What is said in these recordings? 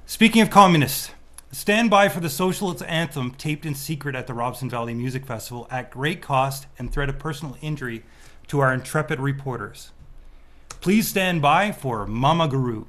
Speaking of communists, stand by for the socialist anthem taped in secret at the Robson Valley Music Festival at great cost and threat of personal injury to our intrepid reporters. Please stand by for Mamaguroove.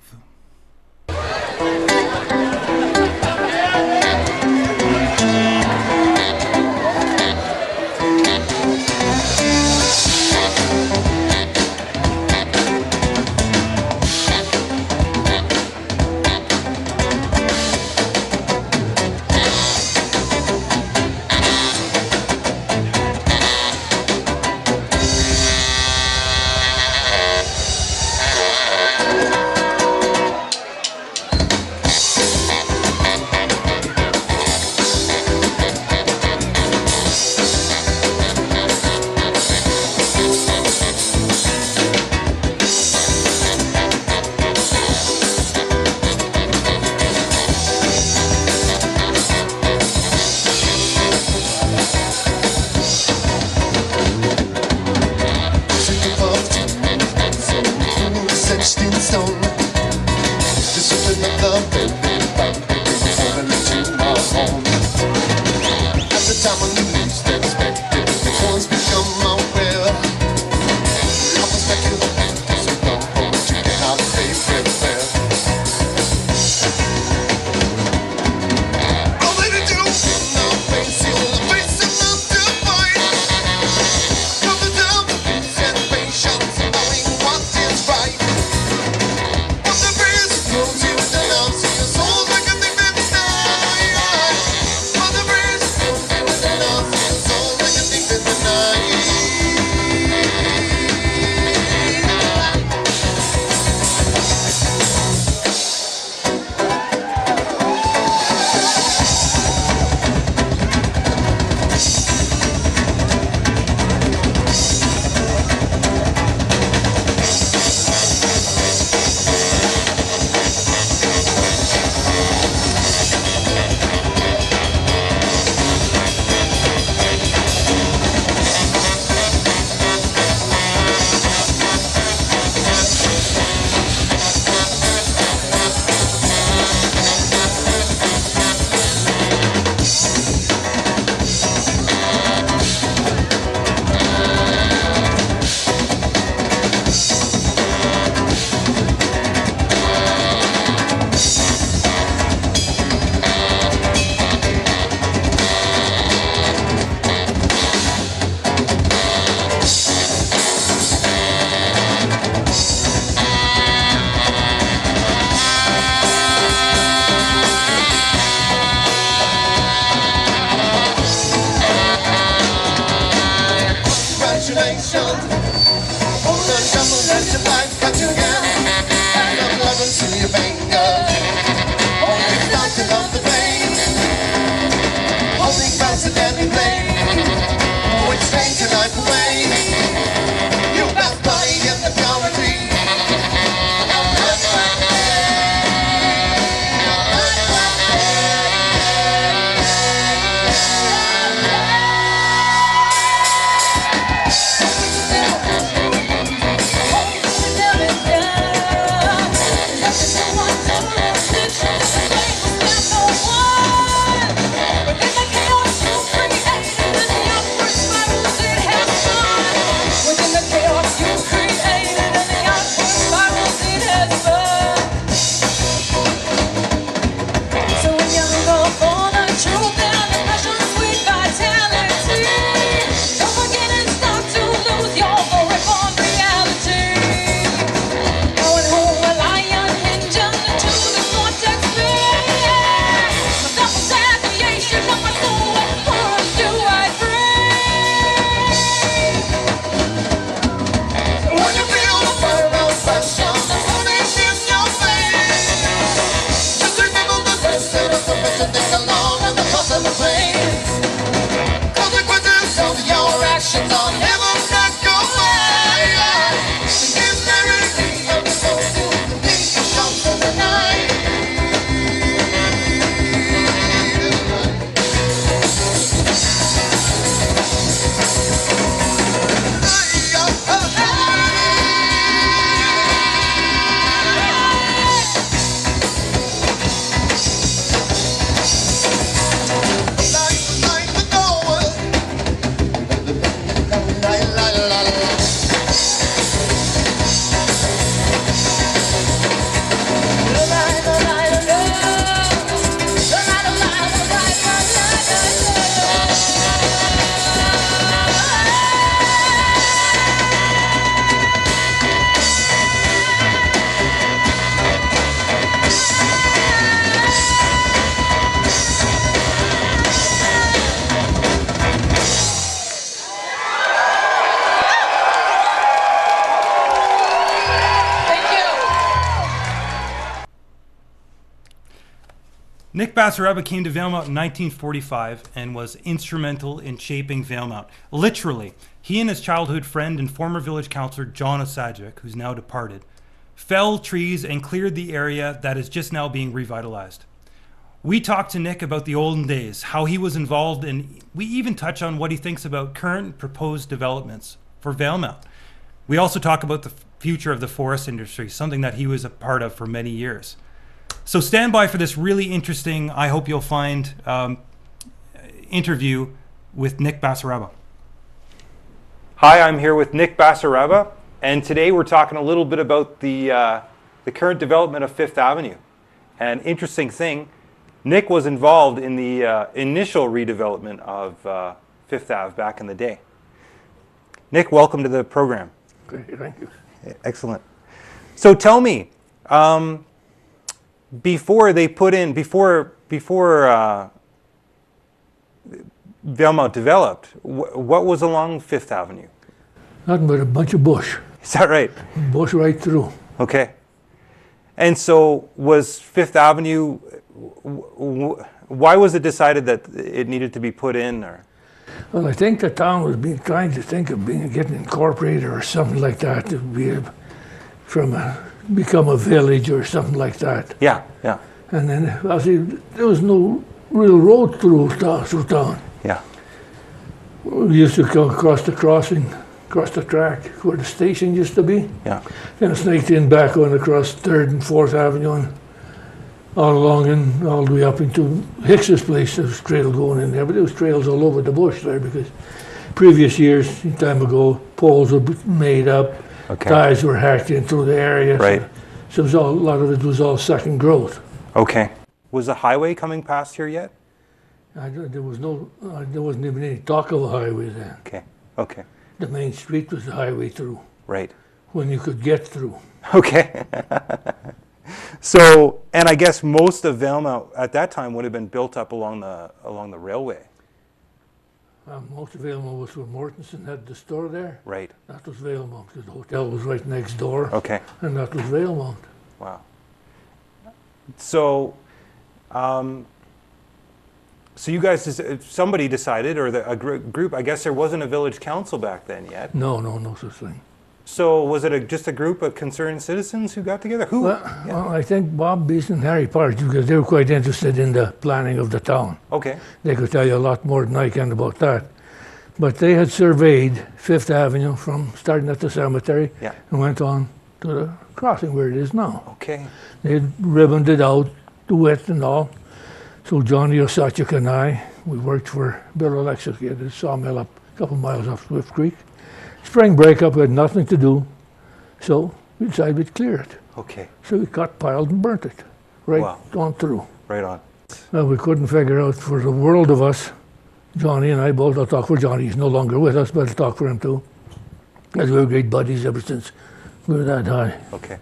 Nick Basaraba came to Valemount in 1945 and was instrumental in shaping Valemount. Literally, he and his childhood friend and former village councillor John Osajic, who's now departed, felled trees and cleared the area that is just now being revitalized. We talked to Nick about the olden days, how he was involved, and we even touch on what he thinks about current proposed developments for Valemount. We also talk about the future of the forest industry, something that he was a part of for many years. So stand by for this really interesting, I hope you'll find, interview with Nick Basaraba. Hi, I'm here with Nick Basaraba, and today we're talking a little bit about the current development of Fifth Avenue. An interesting thing, Nick was involved in the initial redevelopment of Fifth Ave back in the day. Nick, welcome to the program. Great, thank you. Excellent. So tell me, before Valemount developed, what was along Fifth Avenue? Nothing but a bunch of bush. Is that right? Bush right through. Okay. And so was Fifth Avenue, why was it decided that it needed to be put in? Or? Well, I think the town was trying to think of getting incorporated or something like that to become a village or something like that. Yeah, yeah. And then obviously there was no real road through town. Yeah. We used to go across the crossing, across the track where the station used to be. Yeah. Then snaked in back on across 3rd and 4th Avenue and all along and all the way up into Hicks's place. There was trail going in there, but there was trails all over the bush there because previous years, time ago, poles were made up. Okay. Ties were hacked in through the area. Right. So it was a lot of it was all second growth. Okay. Was the highway coming past here yet? There wasn't even any talk of a highway then. Okay. Okay. The main street was the highway through. Right. When you could get through. Okay. So, and I guess most of Valemount at that time would have been built up along the railway. Most of Valemount was where Mortensen had the store there. Right. That was Valemount because the hotel was right next door. Okay. And that was Valemount. Wow. So, so you guys, somebody decided, or a group, I guess there wasn't a village council back then yet. No such thing. So was it just a group of concerned citizens who got together? Who? Well, I think Bob Beeson and Harry Park, because they were quite interested in the planning of the town. Okay. They could tell you a lot more than I can about that. But they had surveyed Fifth Avenue from starting at the cemetery and went on to the crossing where it is now. Okay. They had ribboned it out, the width and all. So Johnny Osajic and I, we worked for Bill Alexis. He had his sawmill up a couple miles off Swift Creek. Spring breakup, we had nothing to do, so we decided we'd clear it. Okay. So we cut, piled, and burnt it, right on through. Right on. Well, we couldn't figure out for the world of us, Johnny and I both, I'll talk for Johnny, he's no longer with us, but I'll talk for him too, as we were great buddies ever since we were that high. Okay.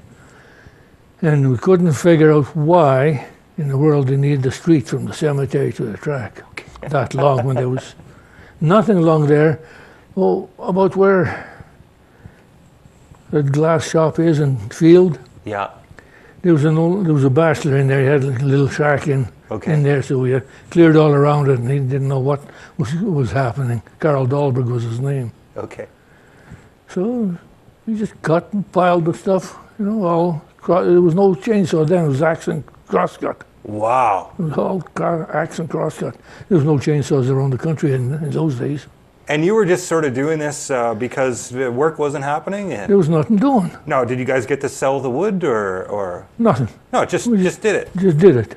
And we couldn't figure out why in the world they needed the street from the cemetery to the track that long when there was nothing along there. Oh, about where the glass shop is in Field. Yeah. There was a bachelor in there. He had a little shack in there, so we cleared all around it, and he didn't know what was happening. Carl Dahlberg was his name. Okay. So we just cut and piled the stuff. There was no chainsaw then. It was axe and crosscut. Wow. It was all axe and crosscut. There was no chainsaws around the country in those days. And you were just sort of doing this because the work wasn't happening? There was nothing doing. No, did you guys get to sell the wood or? Nothing. No, just did it. Just did it.